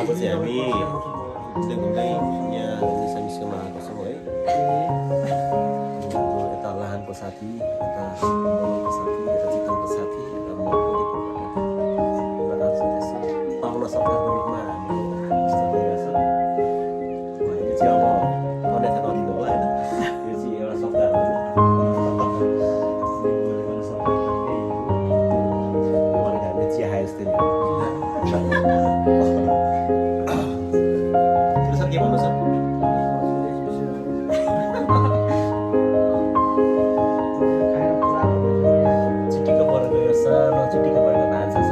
अब चाहिँ हामी घुम्दै घुम्दै यहाँ मिसमिसकोमा आएको छौँ है। यता लाहानको साथी, यता मलको साथी, यता चितवनको साथी, यता म उदयपुरबाट आज यसो पाहुना सत्कारको रूपमा हाम्रो यस्तो भइरहेछ। हामीले चाहिँ अब अन्यथा नदिनु भयो होइन, यो चाहिँ एउटा सत्कार हो। हामीले चिया खाए जस्तै नि सर के भन्नु सर? चिटिक्क परेको यो सानो चिटिक्क परेको भान्सा छ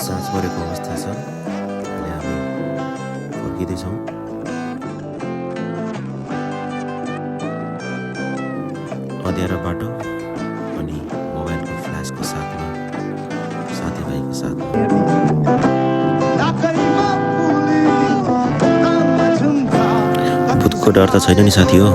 साँझ परेको अवस्था छ। अहिले हामी फर्किँदैछौँ। अँध्यारो बाटो अनि मोबाइलको फ्ल्यासको साथमा साथीभाइको साथमा भूतको डर त छैन नि साथी हो।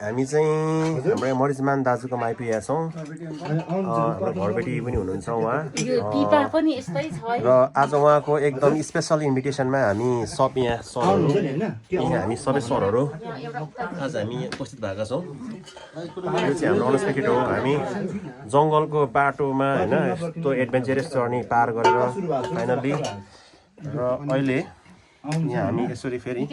हामी चाहिँ हाम्रो मरिजमान दाजुकोमा आइपुगेका छौँ। हाम्रो घरबेटी पनि हुनुहुन्छ उहाँ, र आज उहाँको एकदम स्पेसल इन्भिटेसनमा हामी सब यहाँ सरहरू, हामी सबै सरहरू आज हामी उपस्थित भएका छौँ। यो चाहिँ हाम्रो अनएक्सपेक्टेड हो। हामी जङ्गलको बाटोमा होइन यस्तो एडभेन्चरस जर्नी पार गरेर फाइनल्ली र अहिले यहाँ हामी यसरी फेरि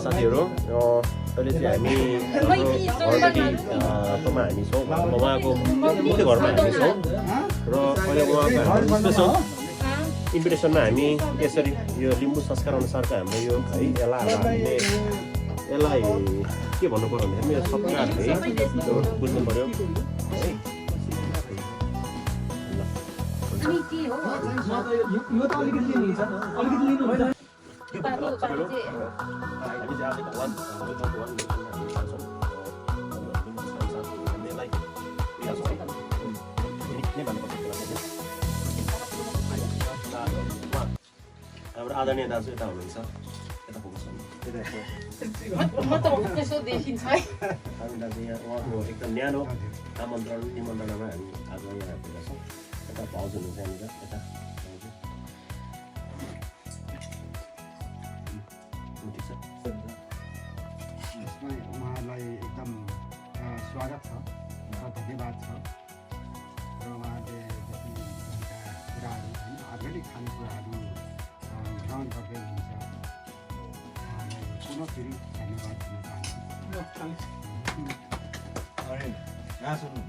साथीहरू अहिले चाहिँ हामी घरबेटीकोमा हामी छौँ। उहाँको मुख्य घरमा हामी छौँ र अहिले उहाँको हाम्रो स्पेसल इन्भिटेसनमा हामी यसरी यो लिम्बू संस्कार अनुसारको हाम्रो यो है हामीले यसलाई के भन्नु पर्यो भने यो सत्कार है बुझ्नु पर्यो है। अनि के हो यो त अलिकति लिनु छ अलिकति लिनु होइन पानी चाहिँ हामी चाहिँ आज वान हाम्रो आदरणीय दाजु यता हुनुहुन्छ यता फोकस म त त्यसो देखिन्छ है हामी दाजु यहाँ उहाँको एकदम न्यानो निमन्त्रणामा हामी आज यहाँ आइपुगेका छौँ यता भाउज हुनुहुन्छ यहाँनिर यता ठिक छ यसमा उहाँलाई एकदम स्वागत छ र धन्यवाद छ र उहाँले जति कुराहरू होइन अर्ग्यानिक खानेकुराहरू ग्रहण गर्दै हुनुहुन्छ उहाँलाई पुनः फेरि धन्यवाद दिन चाहन्छु यहाँ सुन्नु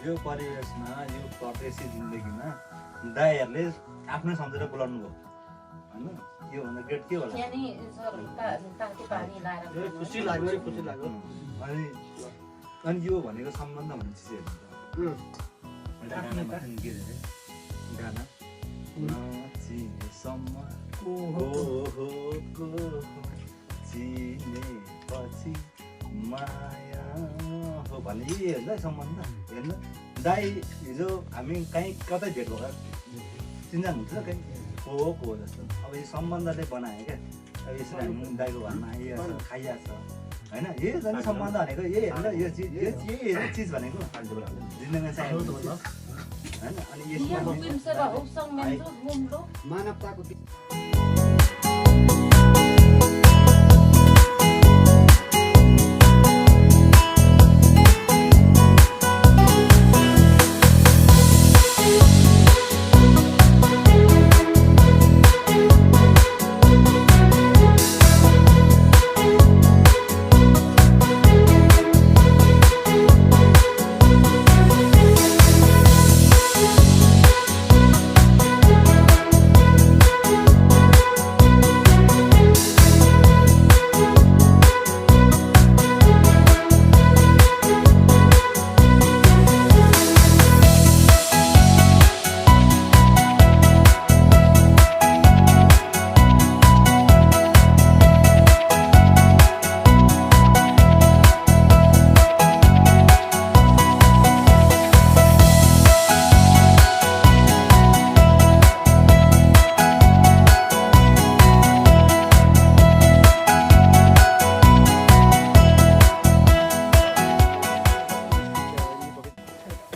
यो परिवेशमा यो परदेशी जिन्दगीमा दाइहरूले आफ्नै सम्झेर बोलाउनु भयो होइन योभन्दा ग्रेट के होला यहाँ नि सर तातो पानी लाएर खुसी लाग्यो खुसी लाग्यो अनि यो भनेको सम्बन्ध भन्ने चिजहरू एउटा गाना भन्छ नि के अरे गाना नचिनेसम्म चिनेपछि माया हो भन्ने यही हेर्नु है सम्बन्ध हेर्नु दाइ हिजो हामी कहीँ कतै भेट भएको चिन्जान हुन्छ कहीँ को जस्तो अब यो सम्बन्धले बनायो क्या अब यसरी हामी दाइको घरमा आइरहेको छ खाइरहेको छ होइन यही झन् सम्बन्ध भनेको यही हेर्नु यो चिज यही चिज भनेको जिन्दगीमा चाहिएको होइन अनि यसमा मानवताको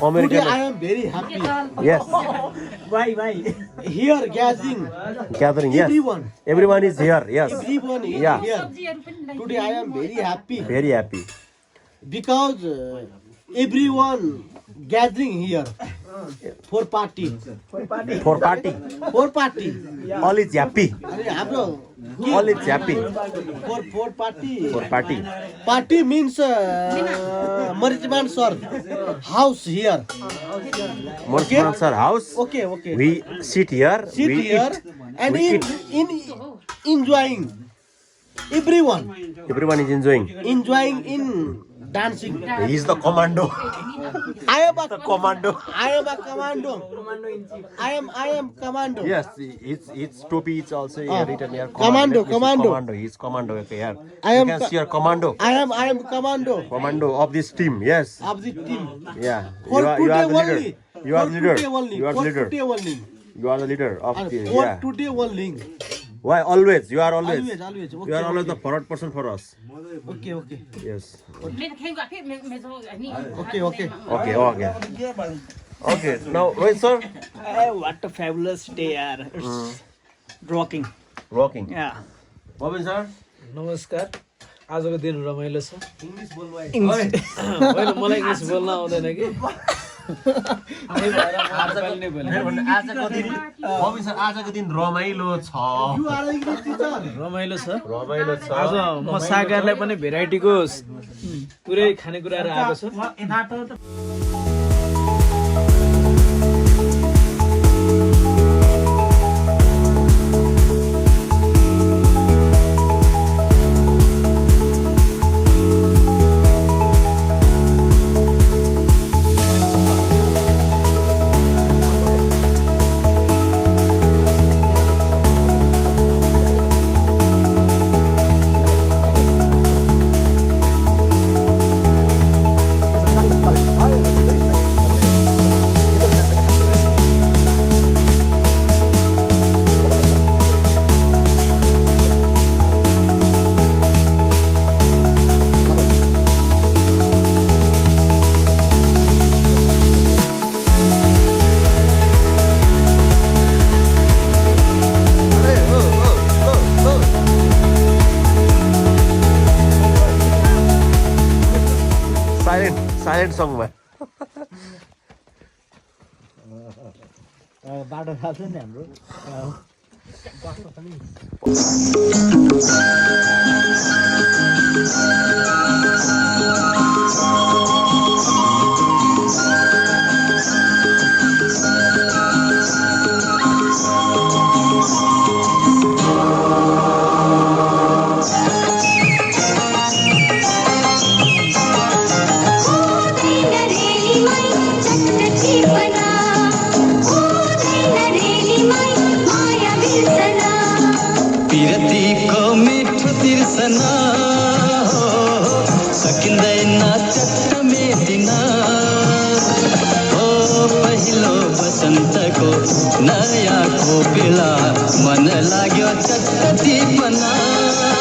American. Today I am very happy. Yes, Why? Here gathering, gathering. Yes, everyone is here. Yes, everyone is Yeah. here. सब्जीहरू पनि ल्याइ Today I am very happy very happy. because everyone gathering here for party. For party, For party. all is happy. अनि हाम्रो All is happy. for party. For party. Party means Marichman sir house here. Morshman sir house. Okay. We sit here. Sit we here eat. and we in enjoying. Everyone Everyone is enjoying. enjoying in dancing. He is the commando. I am a Commando. I am a commando. I am commando. Yes, it's topi. It's also written here. Commando, Let me see. commando. Commando. He's commando. Okay, here. I You am can co- see your commando. I am commando Commando of this team. Yes. of the team. Yeah. For You are today the leader. only. You are For the leader. today only. You are the For leader. today only. You are the leader of And the. for Yeah. today only. Why always? You are always. Always. You are Okay. always the forward person for us. Okay. Yes. मेरो खेलको आफै मेरो अनि Okay. Okay. Okay. Now, Rohit sir. What a fabulous day yaar. It's rocking. Rocking. Yeah. Bobin sir. नमस्कार आजको दिन रमाइलो छ English बोल्नु है. होइन मलाई इङ्ग्लिस बोल्न आउँदैन कि त्यही भएर म नेपाली नै बोलेँ। आजको दिन बबी सर आजको दिन रमाइलो छ. You are English teacher. रमाइलो छ रमाइलो छ. आज म सागरलाई पनि भेराइटीको पुरै खानेकुराहरू आएको छ साइलेन्ट सङमा बाटो थाल्छ नि हाम्रो पिरतीको मिठो तिर्सना सकिँदैन चट्ट मेटिन हो पहिलो बसन्तको नयाँको बेला मन लाग्यो चट्ट टिपना